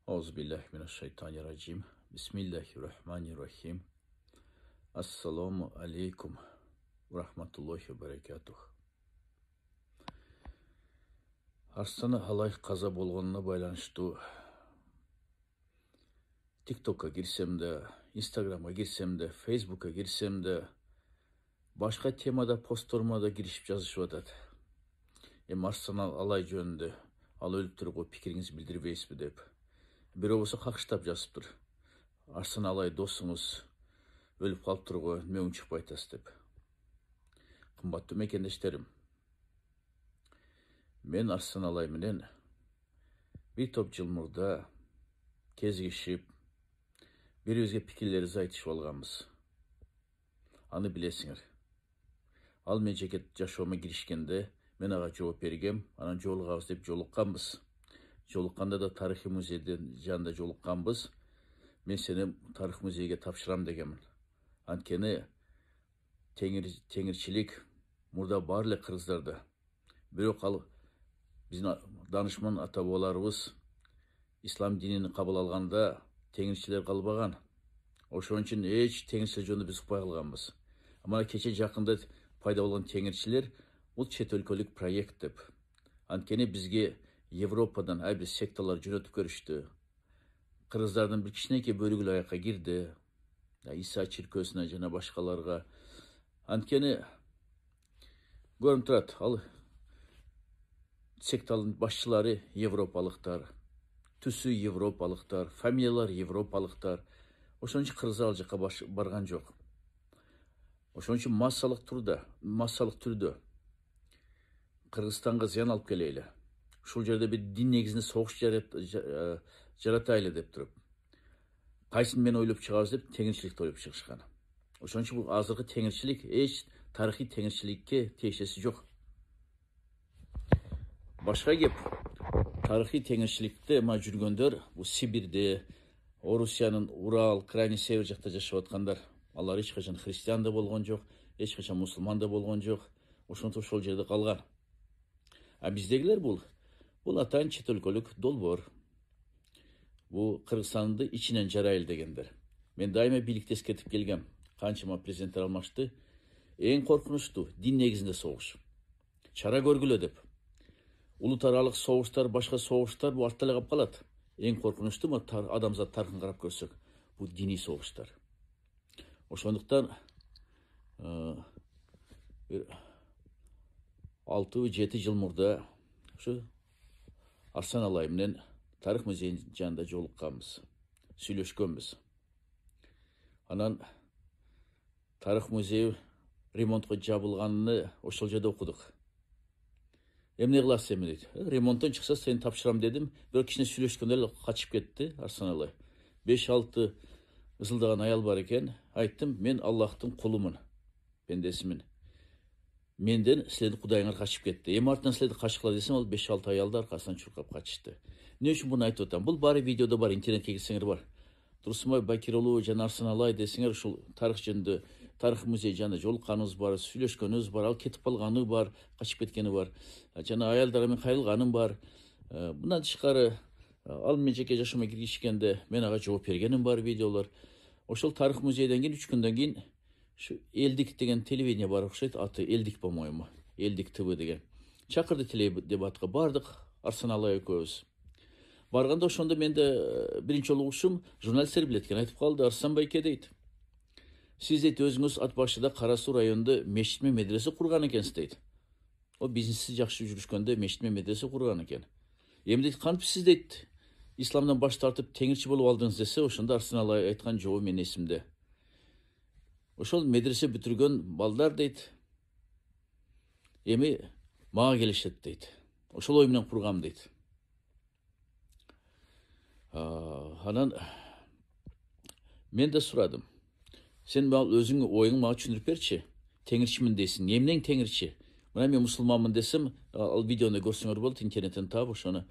Euzubillahimineşşeytanirracim. Bismillahirrahmanirrahim. Assalamu alaikum ve rahmetullahi ve berekatuh. Арсаны Алай қаза болғанына байланышты TikTok'a girsem de, Instagram'a girsem de, Facebook'a girsem de, başka temada postlarıma da girişip yazışıp atады. Арсаны Алай жөнінде, ал өліп тұр ғой, пікіріңізді білдірбейсіз бе деп. Біреу болса қақштап жазып тұр. Арсаны Алай досыңыз өліп қалып тұр ғой, немен шықпай айтасыз деп. Қымбатты мекендештерім, мен Арсаны Алай менен bir топ жыл мурда кезигишип, бири-бирибизге пикирлерибизди айтышып алганбыз. Аны билесиңер. Ал мен жеке жашоомо киришкенде мен ага жооп бергем, анан жолугабыз деп жолукканбыз. Жолукканда да тарыхый музейдин жанында жолукканбыз. Мен сени тарых музейге тапшырам дегенмин. Анткени теңирчилик мурда бар эле кыргыздарда. Бирок ал биздин данышман ата бабаларыбыз ислам динин кабыл алганда теңирчилер калбаган. Ошон үчүн эч теңирчилер жөнүндө биз укпай калганбыз. Ама кече жакында пайда болгон теңирчилер бул чет өлкөлүк проект деп. Анткени бизге Европадан айбир секталар жөнөтүп көрүштү. Кыргыздардын бир кичинекей бөлүгү аякка кирди. Иса чиркөөсүнө жана башкаларга. Анткени көрүнүп турат, ал секталын башчылары европалыктар, түсү европалыктар, фамилиялар европалыктар. Ошон үчүн кыргыздар ал жака барган жок. Ошон үчүн массалык түрдө Кыргызстанга зыян алып келели. Ушул жерде бир дин негизинде согуш жаратайлы деп туруп. Кайсын мен ойлоп чыгабыз деп теңирчиликти ойлоп чыгышкан. Ошон үчүн бул азыркы теңирчилик эч тарыхый теңирчиликке тиешеси жок. Башка кеп, тарыхый теңирчиликте жүргөндөр, бул Сибирде, Орусиянын Урал, крайний север жакта жашап аткандар. Алар эч качан христиан да болгон жок, эч качан мусулман да болгон жок. Ошондо ошол жерде калган. А биздегилер бул атайын чет өлкөлүк долбоор. Бул Кыргызстанды ичинен жарайлы дегендер. Мен дайыма бийликти эскертип келгем. Канчама президенттер алмашты. Эң коркунучтуу дин негизинде согуш. Чара көргүлө деп. Улут аралык согуштар, башка согуштар бул артта эле калып калат. Эң коркунучтуу адамзат тарыхын карап көрсөк, бул диний согуштар. Ошондуктан 6-7 жыл мурда ушу Арсаны Алай менен тарых музейинин жанында жолукканбыз, сүйлөшкөнбүз. Анан тарых музейи ремонтко жабылганын ошол жерде окудук. Эмне кыласыз эми дейт. Ремонттон чыкса сени тапшырам дедим. Бирок кичине сүйлөшкөндө эле качып кетти Арсаны Алай. 5-6 ысылдаган аял бар экен. Айттым, мен Аллахтын кулумун, пендесимин. Менден силердин кудайыңар качып кетти. Эми артынан силерди качкыла десем, ал 5-6 аялды аркасынан чуркап качышты. Эмне үчүн буну айтып атам? Бул баары видеодо бар, интернетке кирсеңер бар. Турсунбай Бакиролу жана Арсаны Алай десеңер, ушул тарых жөнүндө, тарых музей жанында жолукканыбыз бар, сүйлөшкөнүбүз бар, ал кетип калганы бар, качып кеткени бар. Жана аялдар менен кайрылганым бар. Мындан тышкары ал мен жеке жашоомо киргизишкенде мен ага жооп бергеним бар, видеолор. Ошол тарых музейден кийин 3 күндөн кийин şu Eldik деген телевидение бар окшойт, аты Элдик, по-моему, Элдик ТВ деген. Чакырды теледебатка бардык, Арсаны Алай экөөбүз. Барганда ошондо менде биринчи жолу ушум журналисттер билет экен, айтып калды, Арсан байке дейт. Сиз дейт өзүңүз ат башыда Кара Суу районунда мечит менен медресе курган экенсиз дейт. О бизнеси жакшы жүрүшкөндө мечит менен медресе курган экен. Эми дейт, кантип сиз дейт исламдан баш тартып теңирчи болуп алдыңыз десе, ошондо Арсаны Алай айткан жообу менин эсимде. Ошол медресе бүтүргөн балдар дейт, эми мага келишет дейт. Ошол ой менен кургам дейт. Анан мен да сурадым. Сен өзүңүн оюңду мага түшүндүрүп берчи. Теңирчимин дейсиң. Эмнең теңирчи? Мына мен мусулманмын десем, ал видеону көрсөңөр болот, интернеттен таап ошону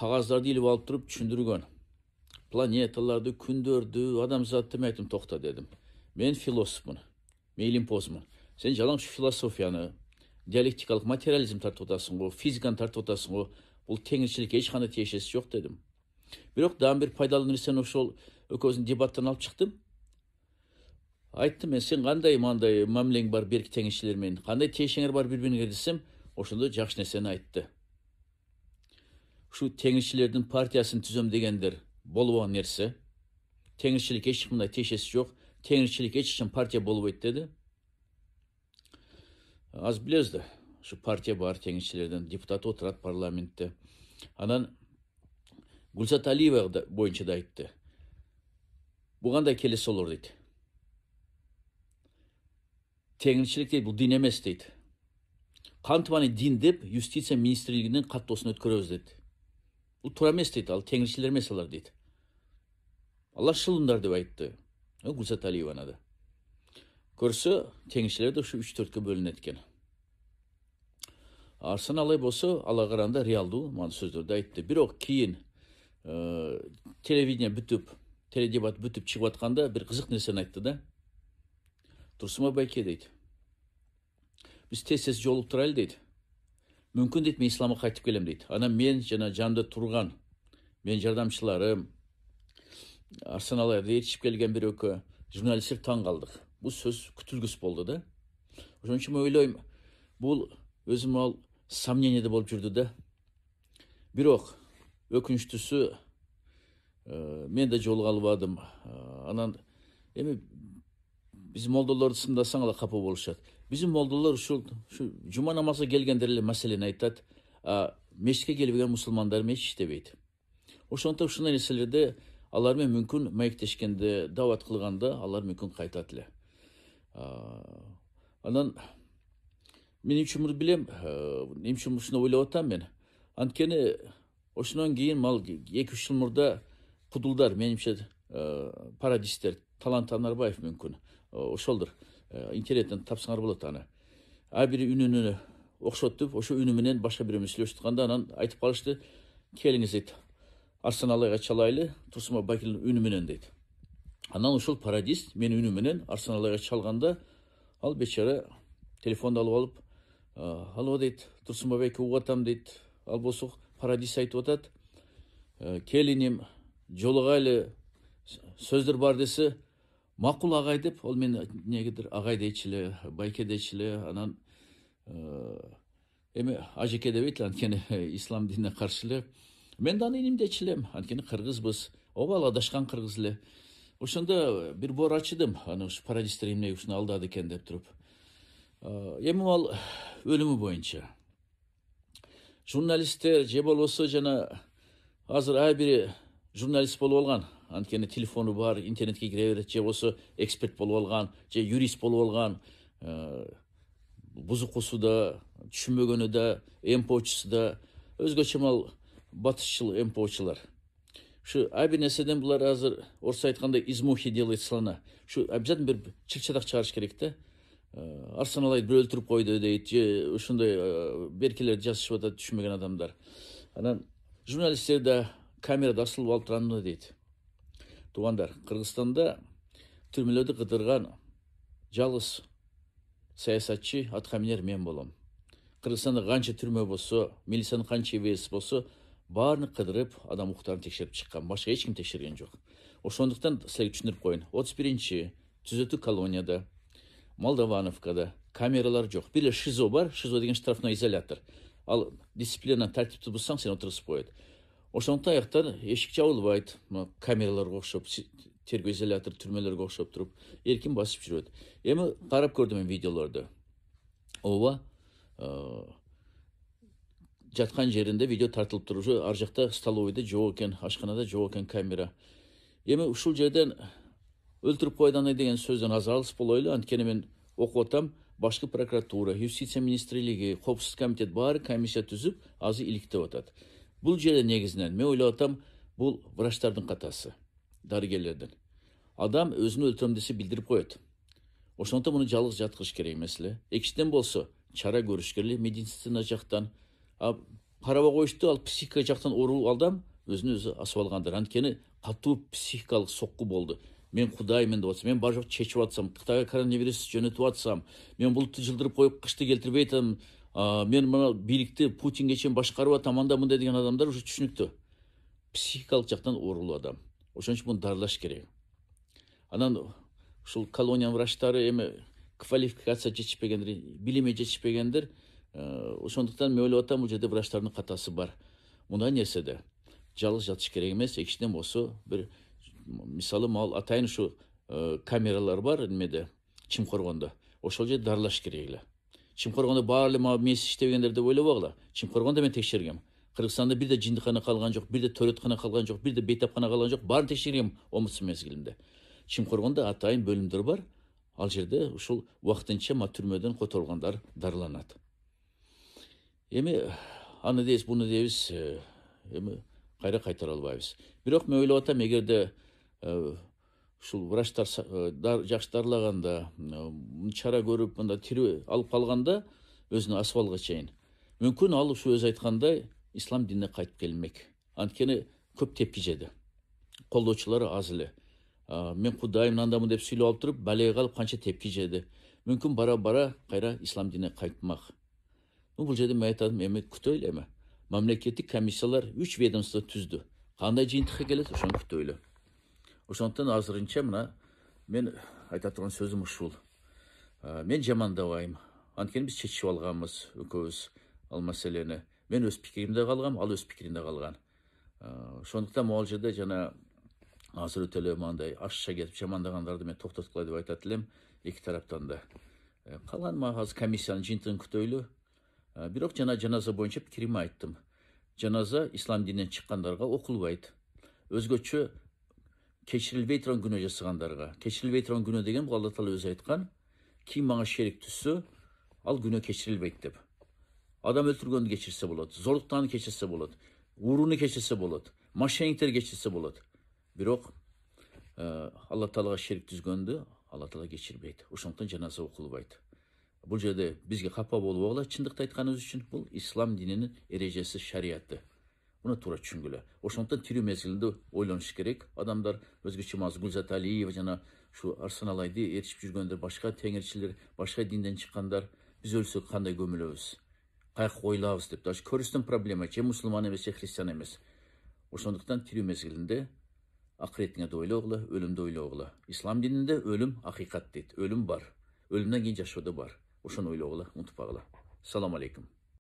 кагаздарды илип алып туруп түшүндүргөн. Планеталарды, күндөрдү, адамзатты мен айттым, токто дедим. Мен философмун, мейлимпозмун. Сен жалаң философияны, диалектикалык материализм тартып атасың го, физиканы тартып атасың го. Бул теңирчиликке эч кандай тиешеси жок дедим. Бирок дагы бир пайдалуу нерсени ошол экөөбүздүн дебаттан алып чыктым. Айттым мен, сен кандай мындай мамилең бар берки теңишчилер менен, кандай тиешеңер бар бири-бириңерге десем, ошондо жакшы нерсени айтты. Ушу теңишчилердин партиясын түзөм дегендер болбогон нерсе. Теңирчилик эч кандай тиешеси жок. Теңирчилик эч качан партия болбойт деди. Аз билебиз да, ушу партия бар, теңирчилердин депутаты отурат парламентте. Анан Гүлзат Алиева боюнча да айтты. Бул кандай келесі болор дейт. Теңирчилик дейт, бул дин эмес дейт. Кантип дин деп юстиция министрлигинин каттоосун өткөрөбүз дейт. Бул туура эмес дейт, ал теңирчилер эмес алар дейт. Алар шылымдар деп айтты. Гүлзат Алиеваны да. Көрсө, теңирчилер да ушу 3-4кө бөлүнөт экен. Арсан алай болсо, ала караганда реалдуу сөздөрдү айтты. Бирок кийин телевидение бүтүп, теледебат бүтүп чыгып атканда бир кызык нерсени айтты да. Турсунбай Байке дейт. Биз тез жолугуп турайлы дейт. Мүмкүн дейт, мен исламга кайтып келем дейт. Анан мен жана жанымда турган, мен жардамчыларым, Арсан алайды ээрчип келген бир экөө журналисттер таң калдык. Бул сөз күтүлгүс болду да. Ошон үчүн мен ойлойм, бул өзүм ал сомнениеде болуп жүрдү да. Бирок өкүнүчтүүсү мен да жолуга албадым. Анан эми биздин молдолорду сындасаң ала капа болушат. Биздин молдолор ушу жума намазга келгендер эле маселени айтат. Мешитке келбеген мусулмандар эч иштебейт. Ошондуктан ушундай нерселерде алар менен мүмкүн маектешкенде, дават кылганда алар мүмкүн кайтат эле. Анан мен үчүн билем, эмне үчүн ушуну ойлоп атам мен. Анткени ошондон кийин мал 2-3 жыл мурда кудулдар, менимче пародисттер, Талант Анарбаев мүмкүн. Ошолдур. Интернеттен тапсаңар болот аны. Ар бири үнүнө окшоттуп, ошо үнү менен башка бирөө сүйлөшүп атканда анан айтып калышты. Келиңиз дейт. Арсан алайга чалайлы, Турсунбай Байкенин үнү менен дейт. Анан ошол пародист мен үнү менен Арсан алайга чалганда, ал бечара телефонду алып алып, алло дейт, Турсунбай Байке угуп атам дейт. Ал болсо пародист айтып атат. Келиним, жолугайлы сөздөр бар десе, макул агай деп, ол мен негедир агай дейчү эле, Байке дейчү эле, анан эми ажеке дебейт, анткени ислам динине каршы эле. Мен да аны иним дейчү элем, анткени кыргызбыз, обал адашкан кыргыз эле. Ошондо бир боор ачыдым, аны ушу пародисттер эмне ушуну алдады экен деп туруп. Эми ал өлүмү боюнча. Журналисттер же болбосо жана азыр ар бири журналист болуп алган. Анткени телефону бар, интернетке кире берет, же болбосо эксперт болуп алган, же юрист болуп алган. Бузукусу да, түшүнбөгөнү да, эмпочусу да, өзгөчө мал батышчыл эмпочулар. Ушу ар бир нерседен булар азыр орусча айтканда из мухи делает слона. Ушу обязательно бир чыр-чатак чыгарыш керек да. Арсан алайды бир өлтүрүп койду дейт, же ушундай беркелерди жазышып атат түшүнбөгөн адамдар. Анан журналисттер да камерада асылып алып турган дейт. Туугандар, Кыргызстанда түрмөлөрдү кыдырган жалгыз саясатчы аткаминер мен болом. Кыргызстанда канча түрмө болсо, милициянын канча эбеси болсо, баарын кыдырып, адам укуктарын текшерип чыккан. Башка эч ким текшерген жок. Ошондуктан силерге түшүндүрүп коеюн. 31-чи түзөтүү колонияда, Молдовановкада камералар жок. Бир эле ШИЗО бар, ШИЗО деген штрафной изолятор. Ал дисциплина тартипти бузсаң, сени отургузуп коет. Ошондуктан аяктан эшик жабылбайт. Камераларга окшоп, тергөө изолятор түрмөлөргө окшоп туруп, эркин басып жүрөт. Эми карап көрдүм мен видеолорду. Ооба, жаткан жеринде видео тартылып туруп, ар жакта столовойдо жок экен, ашканада жок экен камера. Эми ушул жерден өлтүрүп койду деген сөздөн аз алыс болойлу, анткени мен окуп атам, башкы прокуратура, юстиция министрлиги, коопсуздук комитет баары комиссия түзүп, азыр иликтеп атат. Бул жерде негизинен мен ойлоп атам, бул врачтардын катасы, дарыгерлердин. Адам өзүнү өлтүрөм десе билдирип коет. Ошондуктан муну жалгыз жаткырыш керек эмес эле. Экинчиден болсо, чара көрүш керек эле медицина жактан. Карабай коюшту, ал психика жактан оору адам өзүнө өзү асып алгандыр. Анткени катуу психикалык сокку болду. Мен кудаймын деп атсам, мен бар жок чечип атсам, Кытайга коронавирус жөнөтүп атсам, мен булутты жылдырып коюп кышты келтирбей атам, мен мына бийликти Путинге чейин башкарып атам, анда мындай деген адамдар уже түшүнүктүү. психикалык жактан оорулуу адам. Ошон үчүн муну дарылаш керек. Анан ушул колониянын врачтары эми квалификация жетишпегендер, билими жетишпегендер, ошондуктан мен ойлоп атам, бул жерде врачтардын катасы бар. Мындай нерседе жалгыз жатыш керек эмес, экичтен болсо бир мисалы мал атайын ушу камералар бар немеде, Чимкоргондо. Ошол жерде дарылаш керек эле. Чимкоргондо баары эле мага мээси иштебегендер деп ойлобогула. Чимкоргондо мен текшергем. Кыргызстанда бир да жындыкана калган жок, бир да төрөткана калган жок, бир да бейтапкана калган жок. Баарын текшергем омуртса мезгилинде. Чимкоргондо атайын бөлүмдөр бар. Ал жерде ушул убактынча түрмөдөн которулгандар дарыланат. Эми аны дейбиз, буну дейбиз, эми кайра кайтара албайбыз. Бирок мен ойлоп атам, эгерде ушул врачтар жакшы дарылаганда, чара көрүп, мында тирүү алып калганда, өзүнө асыбалга чейин, мүмкүн ал ушу өзү айткандай ислам динине кайтып келмек. Анткени көп тепки жеди. Колдоочулары аз эле. Мен Кудайым андамын деп сүйлөп алып туруп, балеге калып канча тепки жеди. Мүмкүн бара-бара кайра ислам динине кайтмак. Бул жерде мен айтам, эми күтөйлү эми. Мамлекеттик комиссиялар 3 ведомство түздү. Кандай жыйынтыкка келет, ошону күтөйлү. Ошондуктан азырынча мына мен айта турган сөзүм ушул. Мен жамандабайм. Анткени биз чечип алганбыз экөөбүз ал маселени. Мен өз пикиримде калгам, ал өз пикиринде калган. Ошондуктан могул жерде жана азыр өтө эле мындай ашша кетип жамандагандарды мен токтоткула деп айтат элем, эки тараптан да. Калган мага азыр комиссиянын жыйынтыгын күтөйлү. Бирок жана жаназа боюнча пикиримди айттым. Жаназа ислам дининен чыккандарга окулбайт. Өзгөчө кечирилбей турган күнөө жасагандарга. Кечирилбей турган күнөө деген бул Алла Таала өзү айткан. Ким мага шерик түссө, ал күнөө кечирилбейт деп. Адам өлтүргөндү кечирсе болот, зорлуктанды кечирсе болот, урууну кечирсе болот, мошенниктер кечирсе болот. Бирок Алла Таалага шерик түзгөндү Алла Таала кечирбейт. Ошондуктан жаназа окулбайт. Бул жерде бизге капа болбогула, чындыкты айтканыбыз үчүн бул ислам дининин эрежеси, шарияты. Буну туура түшүнгүлө. Ошондуктан тирүү мезгилинде ойлонуш керек. Адамдар өзгөчө Гүлзат Алиева жана ушу Арсаналайды ээрчип жүргөндөр, башка теңирчилер, башка динден чыккандар, биз өлсөк кандай көмүлөбүз? Каяка коюлабыз деп. Даже көрүстөн проблема, же мусулман эмес, же христиан эмес. Ошондуктан тирүү мезгилинде акыретиңерди ойлогула, өлүмдү ойлогула. Ислам дининде өлүм акыйкат дейт. Өлүм бар. Өлүмдөн кийин жашоо да бар. Ошону ойлогула, унутпагыла. Салам алейкум.